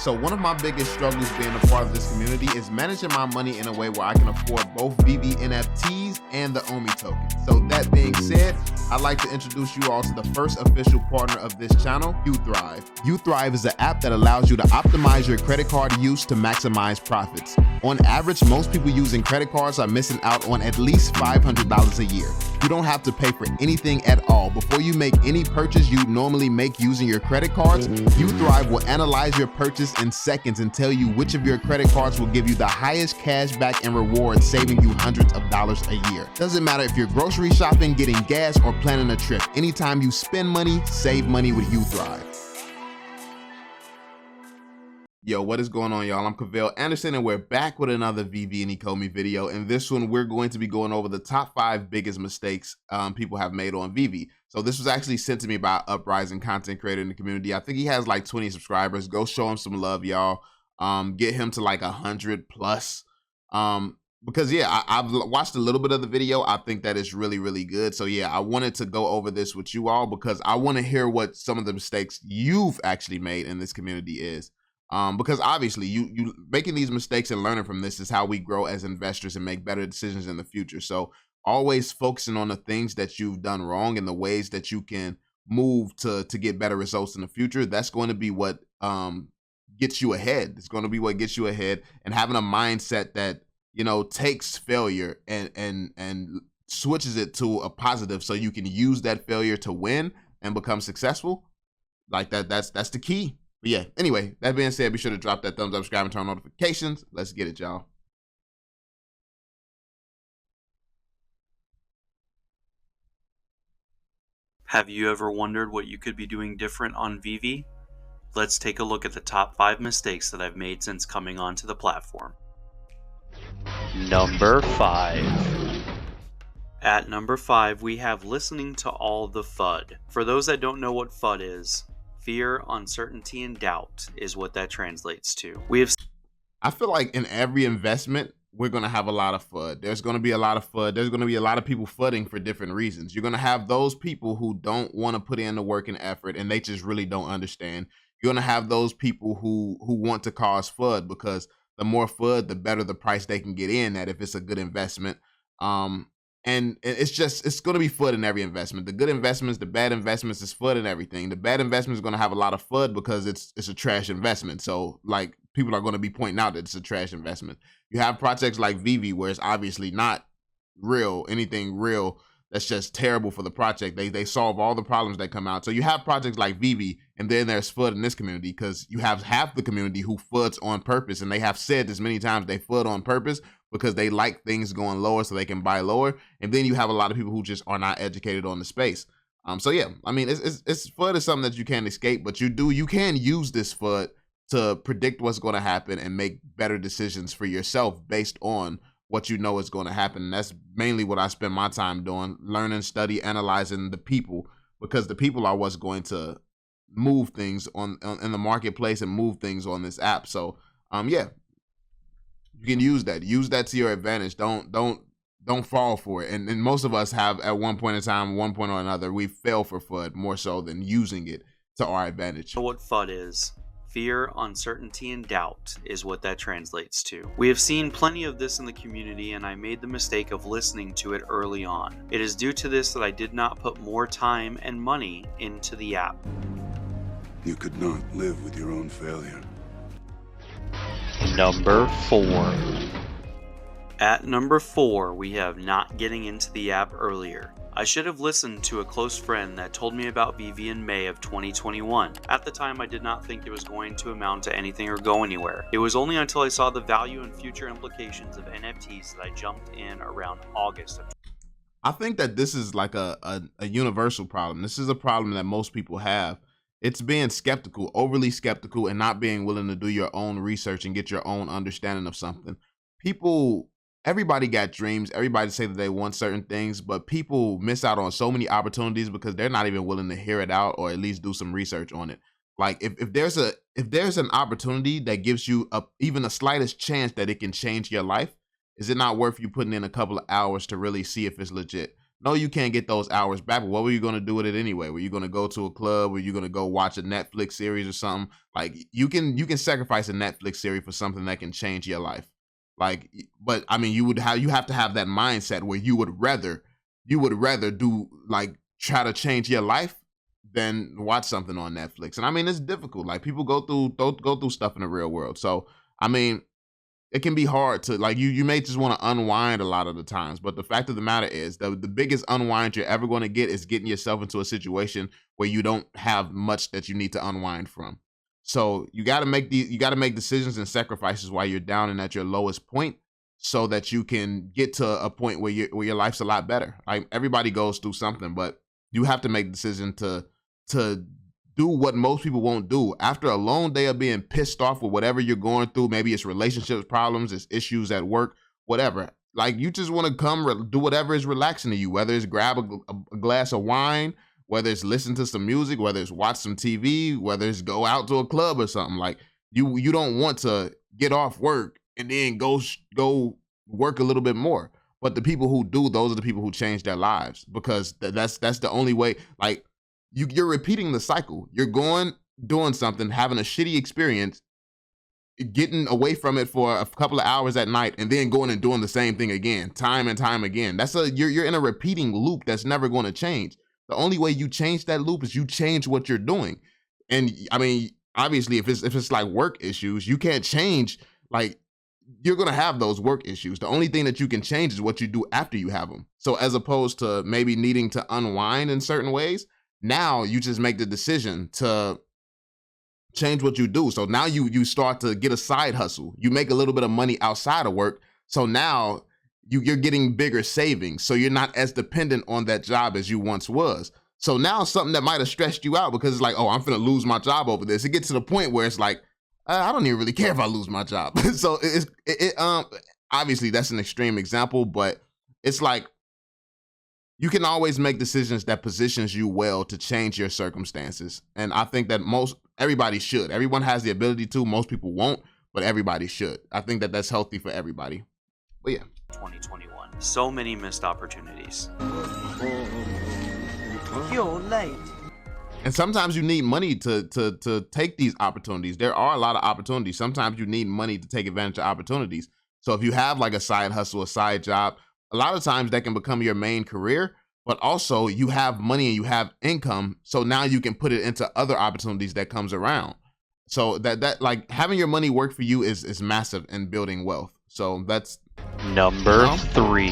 So one of my biggest struggles being a part of this community is managing my money in a way where I can afford both Veve NFTs and the Ecomi token. So that being said, I'd like to introduce you all to the first official partner of this channel, UThrive. UThrive is an app that allows you to optimize your credit card use to maximize profits. On average, most people using credit cards are missing out on at least $500 a year. You don't have to pay for anything at all. Before you make any purchase you normally make using your credit cards, UThrive will analyze your purchase in seconds and tell you which of your credit cards will give you the highest cash back and rewards, saving you hundreds of dollars a year. Doesn't matter if you're grocery shopping, getting gas, or planning a trip. Anytime you spend money, save money with UThrive. Yo, what is going on, y'all? I'm Cavell Anderson, and we're back with another Veve and Ecomi video. In this one, we're going to be going over the top 5 biggest mistakes people have made on Veve. So this was actually sent to me by Uprising content creator in the community. I think he has like 20 subscribers. Go show him some love, y'all. Get him to like 100 plus. Because yeah, I've watched a little bit of the video. I think that is really, really good. So yeah, I wanted to go over this with you all because I want to hear what some of the mistakes you've actually made in this community is. Because obviously you making these mistakes and learning from this is how we grow as investors and make better decisions in the future. So always focusing on the things that you've done wrong and the ways that you can move to get better results in the future. That's going to be what gets you ahead. It's going to be what gets you ahead, and having a mindset that, you know, takes failure and switches it to a positive so you can use that failure to win and become successful. Like that's the key. But yeah, anyway, that being said, be sure to drop that thumbs up, subscribe, and turn on notifications. Let's get it, y'all. Have you ever wondered what you could be doing different on Veve? Let's take a look at the top 5 mistakes that I've made since coming onto the platform. Number 5. At number 5, we have listening to all the FUD. For those that don't know what FUD is, fear, uncertainty, and doubt is what that translates to. I feel like in every investment, we're going to have a lot of FUD. There's going to be a lot of FUD. There's going to be a lot of people FUDing for different reasons. You're going to have those people who don't want to put in the work and effort, and they just really don't understand. You're going to have those people who want to cause FUD because the more FUD, the better the price they can get in at if it's a good investment. And it's going to be FUD in every investment. The good investments, the bad investments, is FUD in everything. The bad investment is going to have a lot of FUD because it's a trash investment. So like people are going to be pointing out that it's a trash investment. You have projects like Veve where it's obviously not real, anything real. That's just terrible for the project. They solve all the problems that come out. So you have projects like Veve, and then there's FUD in this community because you have half the community who FUDs on purpose, and they have said this many times, they FUD on purpose because they like things going lower so they can buy lower. And then you have a lot of people who just are not educated on the space. So yeah, I mean, it's FUD is something that you can't escape, but you can use this FUD to predict what's going to happen and make better decisions for yourself based on what you know is going to happen. And that's mainly what I spend my time doing, learning, study, analyzing the people, because the people are what's going to move things in the marketplace and move things on this app. So yeah, you can use that to your advantage. Don't fall for it. And most of us have at one point in time, one point or another, we fell for FUD more so than using it to our advantage. What FUD is. Fear, uncertainty, and doubt is what that translates to. We have seen plenty of this in the community, and I made the mistake of listening to it early on. It is due to this that I did not put more time and money into the app. You could not live with your own failure. Number 4. At number 4, we have not getting into the app earlier. I should have listened to a close friend that told me about Veve in May of 2021. At the time, I did not think it was going to amount to anything or go anywhere. It was only until I saw the value and future implications of NFTs that I jumped in around August of. I think that this is like a universal problem. This is a problem that most people have. It's being skeptical, overly skeptical, and not being willing to do your own research and get your own understanding of something. Everybody got dreams. Everybody say that they want certain things, but people miss out on so many opportunities because they're not even willing to hear it out or at least do some research on it. Like if there's an opportunity that gives you even the slightest chance that it can change your life, is it not worth you putting in a couple of hours to really see if it's legit? No, you can't get those hours back, but what were you going to do with it anyway? Were you going to go to a club? Were you going to go watch a Netflix series or something? Like you can sacrifice a Netflix series for something that can change your life. Like, but I mean, you have to have that mindset where you would rather do, like, try to change your life than watch something on Netflix. And I mean, it's difficult. Like, people go through stuff in the real world. So I mean, it can be hard to, like, you may just want to unwind a lot of the times, but the fact of the matter is the biggest unwind you're ever going to get is getting yourself into a situation where you don't have much that you need to unwind from. So you got to make decisions and sacrifices while you're down and at your lowest point, so that you can get to a point where your life's a lot better. Like, everybody goes through something, but you have to make a decision to do what most people won't do. After a long day of being pissed off with whatever you're going through, maybe it's relationships problems, it's issues at work, whatever. Like, you just want to come do whatever is relaxing to you, whether it's grab a glass of wine, whether it's listen to some music, whether it's watch some TV, whether it's go out to a club or something. Like, you don't want to get off work and then go work a little bit more. But the people who do, those are the people who change their lives, because that's the only way. Like, you're repeating the cycle. You're doing something, having a shitty experience, getting away from it for a couple of hours at night, and then going and doing the same thing again, time and time again. You're in a repeating loop that's never going to change. The only way you change that loop is you change what you're doing. And I mean, obviously, if it's like work issues, you can't change. Like, you're going to have those work issues. The only thing that you can change is what you do after you have them. So as opposed to maybe needing to unwind in certain ways, now you just make the decision to change what you do. So now you start to get a side hustle. You make a little bit of money outside of work. So now you're getting bigger savings. So you're not as dependent on that job as you once was. So now something that might have stressed you out because it's like, oh, I'm finna lose my job over this. It gets to the point where it's like, I don't even really care if I lose my job. So obviously that's an extreme example, but it's like, you can always make decisions that positions you well to change your circumstances. And I think that everybody should. Everyone has the ability to. Most people won't, but everybody should. I think that that's healthy for everybody. But yeah. 2021. So many missed opportunities. You're late. And sometimes you need money to take these opportunities. There are a lot of opportunities. Sometimes you need money to take advantage of opportunities. So if you have like a side hustle, a side job, a lot of times that can become your main career, but also you have money and you have income. So now you can put it into other opportunities that comes around. So that like having your money work for you is massive in building wealth. So that's Number 3.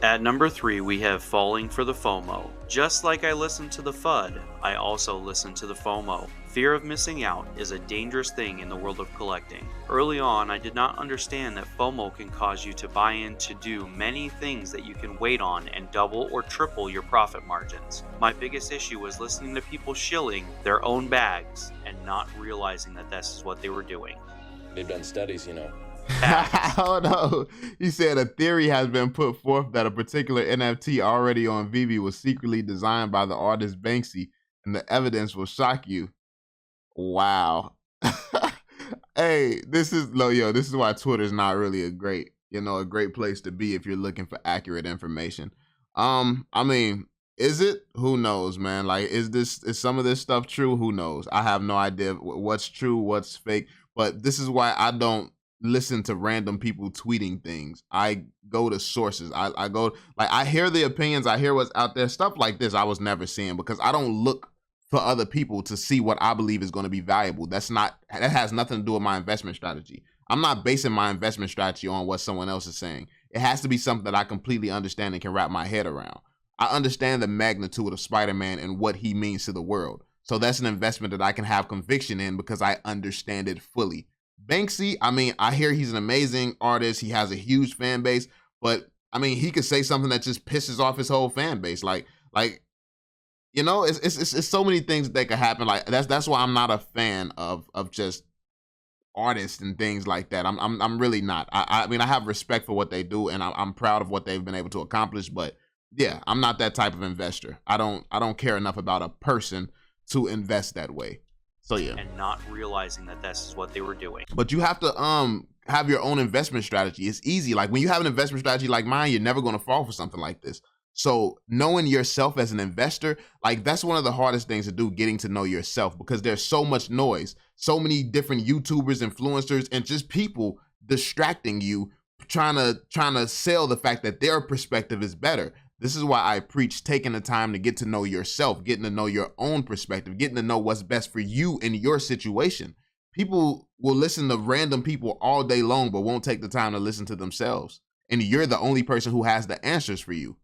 At number 3, we have falling for the FOMO. Just like I listened to the FUD, I also listened to the FOMO. Fear of missing out is a dangerous thing in the world of collecting. Early on, I did not understand that FOMO can cause you to buy in to do many things that you can wait on and double or triple your profit margins. My biggest issue was listening to people shilling their own bags and not realizing that this is what they were doing. They've done studies, you know. Oh no. He said a theory has been put forth that a particular NFT already on Veve was secretly designed by the artist Banksy, and the evidence will shock you. Wow. Hey, this is why Twitter's not really a great place to be if you're looking for accurate information. I mean, is it? Who knows, man? Like, is some of this stuff true? Who knows? I have no idea what's true, what's fake. But this is why I don't listen to random people tweeting things. I go to sources. I go, like, I hear the opinions, I hear what's out there. Stuff like this I was never seeing because I don't look for other people to see what I believe is going to be valuable. That has nothing to do with my investment strategy. I'm not basing my investment strategy on what someone else is saying. It has to be something that I completely understand and can wrap my head around. I understand the magnitude of Spider-Man and what he means to the world. So that's an investment that I can have conviction in because I understand it fully. Banksy, I mean, I hear he's an amazing artist. He has a huge fan base, but I mean, he could say something that just pisses off his whole fan base. Like, you know, it's so many things that could happen. Like that's why I'm not a fan of just artists and things like that. I'm really not. I mean, I have respect for what they do, and I'm proud of what they've been able to accomplish. But yeah, I'm not that type of investor. I don't care enough about a person to invest that way. So yeah. And not realizing that this is what they were doing. But you have to have your own investment strategy. It's easy. Like when you have an investment strategy like mine, you're never going to fall for something like this. So knowing yourself as an investor, like that's one of the hardest things to do, getting to know yourself, because there's so much noise, so many different YouTubers, influencers, and just people distracting you, trying to sell the fact that their perspective is better. This is why I preach taking the time to get to know yourself, getting to know your own perspective, getting to know what's best for you in your situation. People will listen to random people all day long, but won't take the time to listen to themselves. And you're the only person who has the answers for you.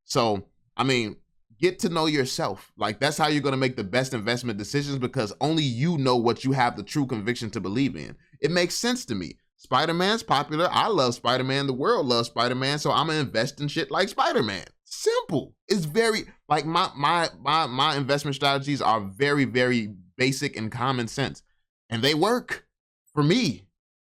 So, I mean, get to know yourself. Like that's how you're going to make the best investment decisions, because only you know what you have the true conviction to believe in. It makes sense to me. Spider-Man's popular. I love Spider-Man. The world loves Spider-Man. So I'm going to invest in shit like Spider-Man. Simple. It's very, like my investment strategies are very, very basic and common sense. And they work for me.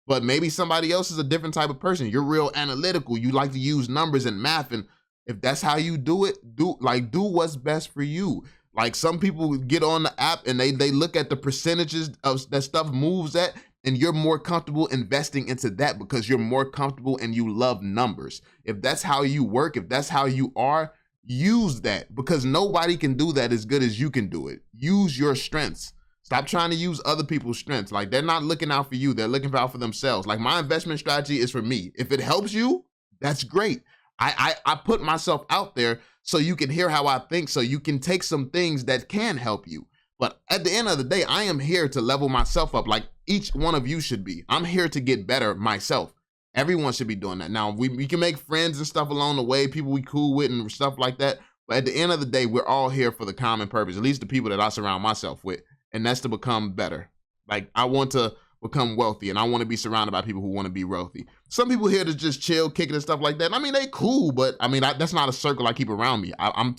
But maybe somebody else is a different type of person. You're real analytical. You like to use numbers and math, and if that's how you do it, do what's best for you. Like some people get on the app and they look at the percentages of that stuff moves at, and you're more comfortable investing into that because you're more comfortable and you love numbers. If that's how you work, if that's how you are, use that, because nobody can do that as good as you can do it. Use your strengths. Stop trying to use other people's strengths. Like they're not looking out for you. They're looking out for themselves. Like my investment strategy is for me. If it helps you, that's great. I put myself out there so you can hear how I think, so you can take some things that can help you. But at the end of the day, I am here to level myself up like each one of you should be. I'm here to get better myself. Everyone should be doing that. Now, we can make friends and stuff along the way, people we cool with and stuff like that. But at the end of the day, we're all here for the common purpose, at least the people that I surround myself with. And that's to become better. Like I want to become wealthy, and I want to be surrounded by people who want to be wealthy. Some people here to just chill, kicking and stuff like that. I mean, they cool, but I mean, that's not a circle I keep around me. I'm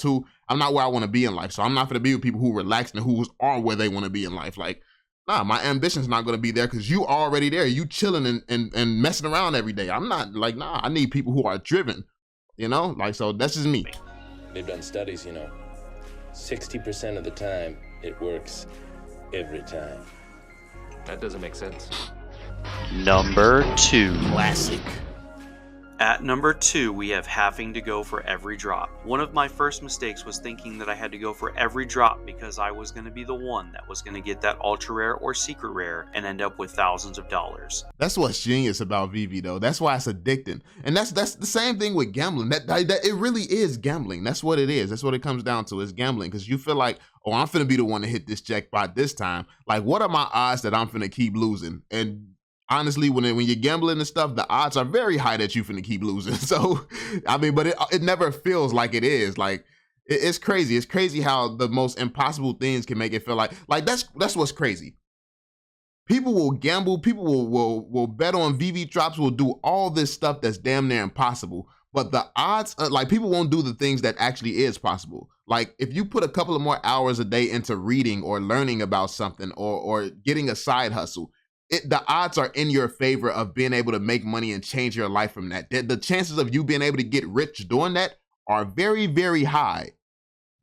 not where I want to be in life. So I'm not going to be with people who relax and who are where they want to be in life. Like, nah, my ambition's not going to be there because you already there. You chilling and messing around every day. I'm not like, nah, I need people who are driven, you know? Like, so that's just me. They've done studies, 60% of the time it works every time. That doesn't make sense. Number 2. Classic. At number 2, we have having to go for every drop. One of my first mistakes was thinking that I had to go for every drop because I was going to be the one that was going to get that ultra rare or secret rare and end up with thousands of dollars. That's what's genius about Veve though. That's why it's addicting. And that's the same thing with gambling. That it really is gambling. That's what it is. That's what it comes down to, is gambling, because you feel like, oh, I'm finna be the one to hit this jackpot this time. Like, what are my odds that I'm finna keep losing? And honestly, when you're gambling and stuff, the odds are very high that you finna keep losing. So, I mean, but it never feels like it is. Like, it's crazy. It's crazy how the most impossible things can make it feel like that's what's crazy. People will gamble. People will bet on Veve drops. Will do all this stuff that's damn near impossible. But the odds, like, people won't do the things that actually is possible. Like, if you put a couple of more hours a day into reading or learning about something or getting a side hustle, the odds are in your favor of being able to make money and change your life from that. The chances of you being able to get rich doing that are very, very high.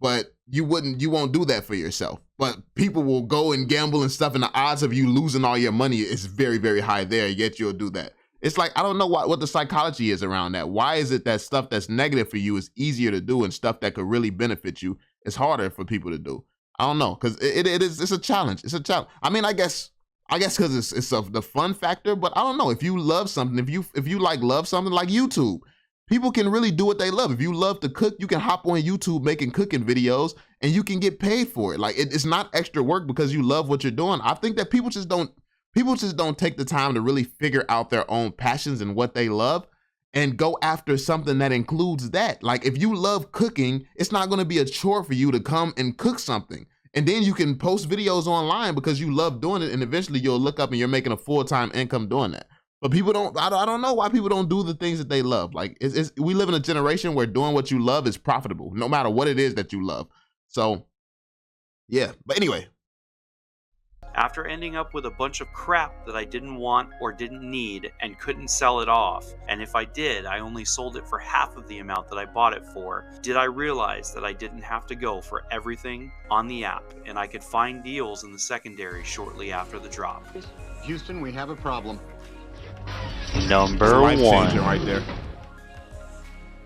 But you won't do that for yourself. But people will go and gamble and stuff, and the odds of you losing all your money is very, very high there, yet you'll do that. It's like, I don't know what the psychology is around that. Why is it that stuff that's negative for you is easier to do, and stuff that could really benefit you is harder for people to do? I don't know, because it's a challenge. It's a challenge. I mean, I guess because it's the fun factor, but I don't know. If you love something, if you love something like YouTube, people can really do what they love. If you love to cook, you can hop on YouTube making cooking videos and you can get paid for it. Like, it's not extra work because you love what you're doing. I think that people just don't take the time to really figure out their own passions and what they love and go after something that includes that. Like, if you love cooking, it's not going to be a chore for you to come and cook something. And then you can post videos online because you love doing it, and eventually you'll look up and you're making a full-time income doing that. But people don't, I don't know why people don't do the things that they love. Like, we live in a generation where doing what you love is profitable, no matter what it is that you love. So, yeah. But anyway. After ending up with a bunch of crap that I didn't want or didn't need and couldn't sell it off, and if I did, I only sold it for half of the amount that I bought it for, did I realize that I didn't have to go for everything on the app, and I could find deals in the secondary shortly after the drop. Houston, we have a problem. Number Life changing 1. right there.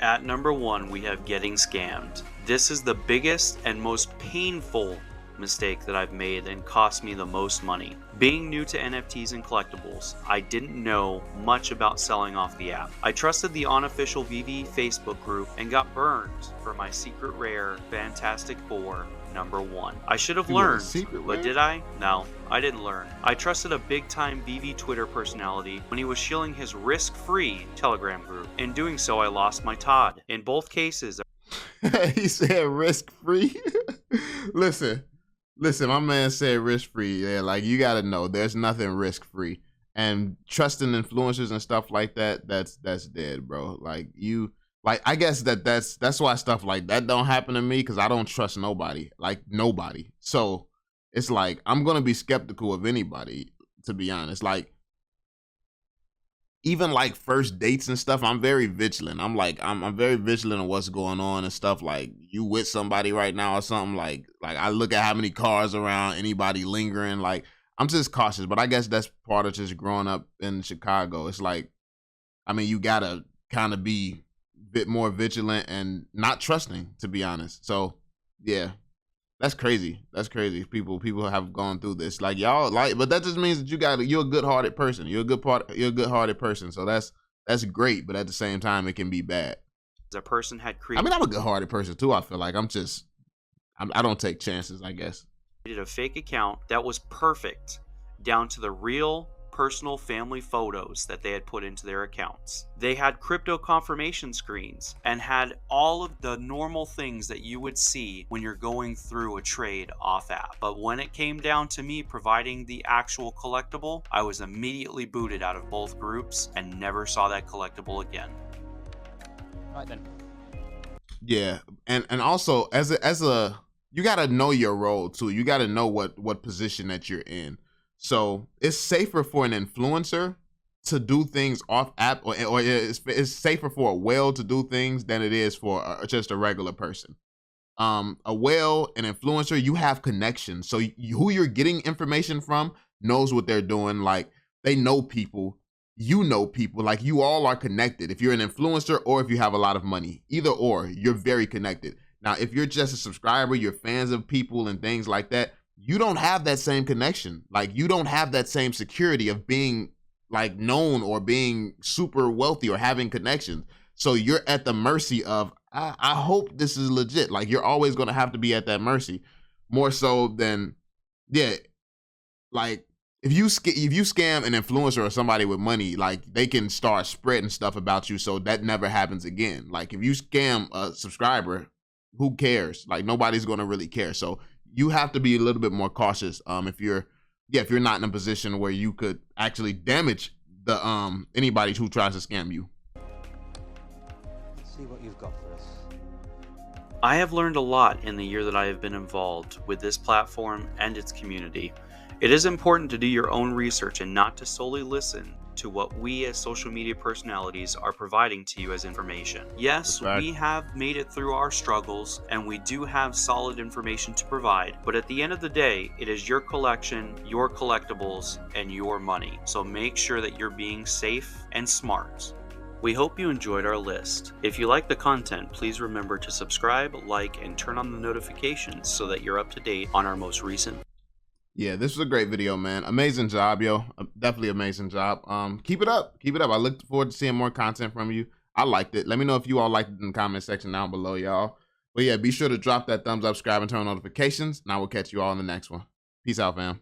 At number 1, we have getting scammed. This is the biggest and most painful mistake that I've made and cost me the most money. Being new to NFTs and collectibles, I didn't know much about selling off the app. I trusted the unofficial Veve Facebook group and got burned for my secret rare Fantastic Four number 1. I should have learned, but did I? No, I didn't learn. I trusted a big-time Veve Twitter personality when he was shilling his risk-free Telegram group. In doing so, I lost my Todd. In both cases, He said risk-free. Listen, my man said risk-free. Yeah, like, you gotta know there's nothing risk-free. And trusting influencers and stuff like that, that's dead, bro. Like, I guess that's why stuff like that don't happen to me, because I don't trust nobody. Like, nobody. So it's like I'm gonna be skeptical of anybody, to be honest. Like, even like first dates and stuff, I'm very vigilant. I'm very vigilant of what's going on and stuff. Like, you with somebody right now or something, like I look at how many cars around, anybody lingering. Like, I'm just cautious. But I guess that's part of just growing up in Chicago. It's like, I mean, you gotta kind of be a bit more vigilant and not trusting, to be honest. So yeah, that's crazy. That's crazy. People have gone through this. Like, y'all, like, but that just means that you're a good-hearted person. You're a good-hearted person. So that's great. But at the same time, it can be bad. a person had I created mean, I'm a good-hearted person too. I feel like I don't take chances, I guess. a fake account that was perfect down to the real personal family photos that they had put into their accounts. They had crypto confirmation screens and had all of the normal things that you would see when you're going through a trade off app. But when it came down to me providing the actual collectible, I was immediately booted out of both groups and never saw that collectible again. Right then. Yeah, and also as a you gotta know your role too. You gotta know what position that you're in. So it's safer for an influencer to do things off app, or it's safer for a whale to do things than it is for just a regular person. A whale, an influencer, you have connections. So who you're getting information from knows what they're doing. Like, they know people, you know people, like, you all are connected. If you're an influencer or if you have a lot of money, either or, you're very connected. Now, if you're just a subscriber, you're fans of people and things like that, you don't have that same connection. Like, you don't have that same security of being like known or being super wealthy or having connections. So you're at the mercy of, I hope this is legit. Like, you're always going to have to be at that mercy, more so than, yeah, like, if you scam an influencer or somebody with money, like, they can start spreading stuff about you, so that never happens again. Like, if you scam a subscriber, who cares? Like, nobody's going to really care. So you have to be a little bit more cautious if you're not in a position where you could actually damage the anybody who tries to scam you. Let's see what you've got for us. I have learned a lot in the year that I have been involved with this platform and its community. It is important to do your own research and not to solely listen to what we as social media personalities are providing to you as information. Yes, we have made it through our struggles and we do have solid information to provide, but at the end of the day, it is your collection, your collectibles, and your money. So make sure that you're being safe and smart. We hope you enjoyed our list. If you like the content, please remember to subscribe, like, and turn on the notifications so that you're up to date on our most recent. Yeah, this was a great video, man. Amazing job, yo. Definitely amazing job. Keep it up. Keep it up. I look forward to seeing more content from you. I liked it. Let me know if you all liked it in the comment section down below, y'all. But yeah, be sure to drop that thumbs up, subscribe, and turn on notifications. And I will catch you all in the next one. Peace out, fam.